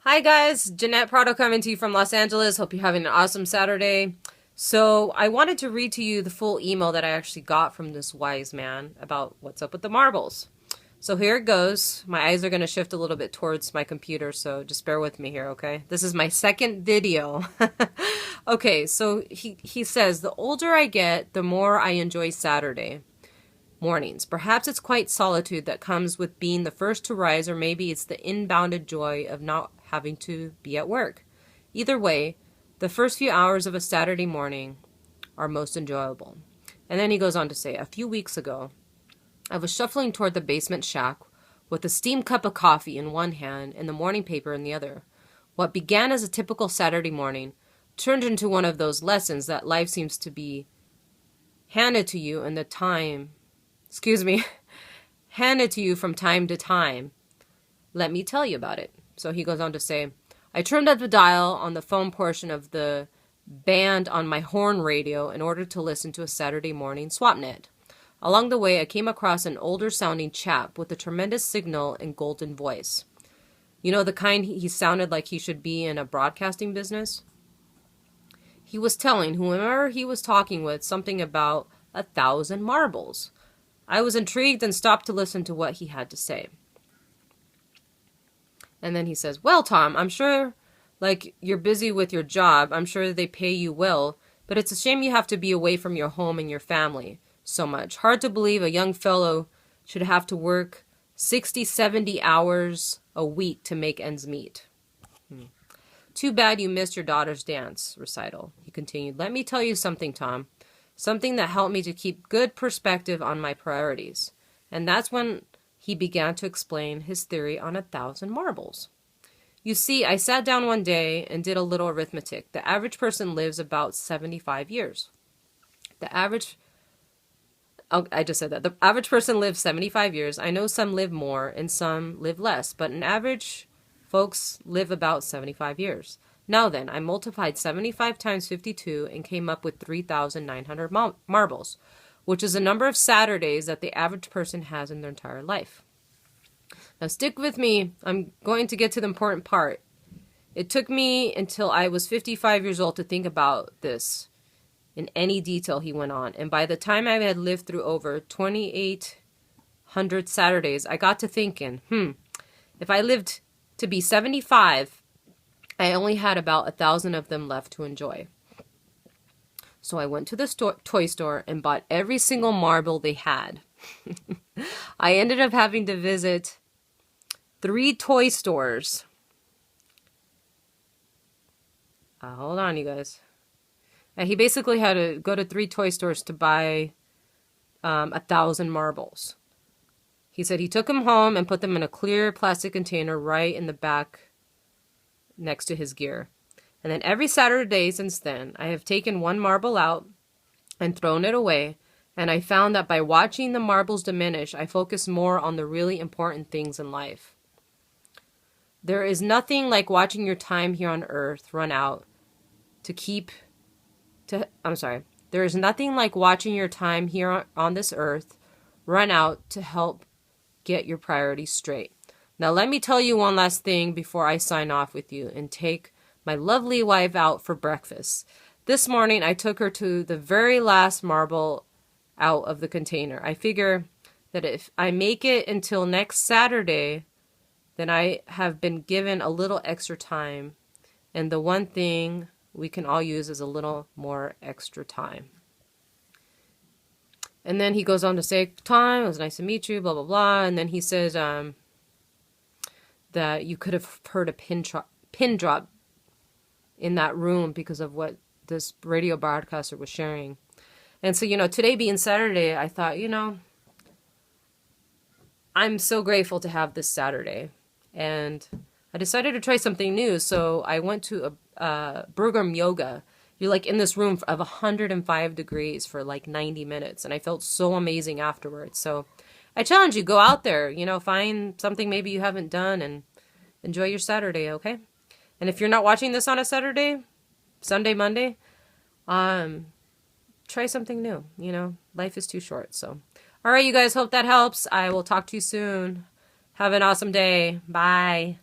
Hi guys, Jeanette Prado coming to you from Los Angeles. Hope you're having an awesome Saturday. So I wanted to read to you the full email that I actually got from this wise man about what's up with the marbles. So here it goes. My eyes are going to shift a little bit towards my computer, so just bear with me here, okay? This is my second video. Okay, so he says, the older I get, the more I enjoy Saturday mornings. Perhaps it's quite solitude that comes with being the first to rise, or maybe it's the inbounded joy of not having to be at work. Either way, the first few hours of a Saturday morning are most enjoyable. And then he goes on to say, a few weeks ago, I was shuffling toward the basement shack with a steamed cup of coffee in one hand and the morning paper in the other. What began as a typical Saturday morning turned into one of those lessons that life seems to be handed to you in the time handed to you from time to time. Let me tell you about it. So he goes on to say, I turned up the dial on the phone portion of the band on my horn radio in order to listen to a Saturday morning swapnet. Along the way, I came across an older sounding chap with a tremendous signal and golden voice. You know, the kind he sounded like he should be in a broadcasting business? He was telling whomever he was talking with something about 1,000 marbles. I was intrigued and stopped to listen to what he had to say. And then he says, well, Tom, I'm sure, you're busy with your job. I'm sure they pay you well, but it's a shame you have to be away from your home and your family so much. Hard to believe a young fellow should have to work 60, 70 hours a week to make ends meet. Too bad you missed your daughter's dance recital, he continued. Let me tell you something, Tom. Something that helped me to keep good perspective on my priorities. And that's when he began to explain his theory on 1,000 marbles. You see, I sat down one day and did a little arithmetic. The average person lives about 75 years. I just said that. The average person lives 75 years. I know some live more and some live less, but an average folks live about 75 years. Now then, I multiplied 75 times 52 and came up with 3,900 marbles, which is the number of Saturdays that the average person has in their entire life. Now stick with me. I'm going to get to the important part. It took me until I was 55 years old to think about this in any detail, he went on. And by the time I had lived through over 2,800 Saturdays, I got to thinking, if I lived to be 75, I only had about 1,000 of them left to enjoy. So I went to the toy store and bought every single marble they had. I ended up having to visit 3 toy stores. Hold on, you guys. He basically had to go to 3 toy stores to buy 1,000 marbles. He said he took them home and put them in a clear plastic container right in the back next to his gear. And then every Saturday since then, I have taken one marble out and thrown it away, and I found that by watching the marbles diminish, I focus more on the really important things in life. There is nothing like watching your time here on earth run out There is nothing like watching your time here on this earth run out to help get your priorities straight. Now let me tell you one last thing before I sign off with you and take my lovely wife out for breakfast. This morning I took her to the very last marble out of the container. I figure that if I make it until next Saturday, then I have been given a little extra time. And the one thing we can all use is a little more extra time. And then he goes on to say, Tom, it was nice to meet you, blah, blah, blah. And then he says that you could have heard a pin drop in that room because of what this radio broadcaster was sharing. And so, today being Saturday, I thought, I'm so grateful to have this Saturday. And I decided to try something new. So I went to a Burgum yoga. You're in this room of 105 degrees for 90 minutes. And I felt so amazing afterwards. So I challenge you, go out there, find something maybe you haven't done and enjoy your Saturday, okay? And if you're not watching this on a Saturday, Sunday, Monday, try something new. Life is too short. So, all right, you guys, hope that helps. I will talk to you soon. Have an awesome day. Bye.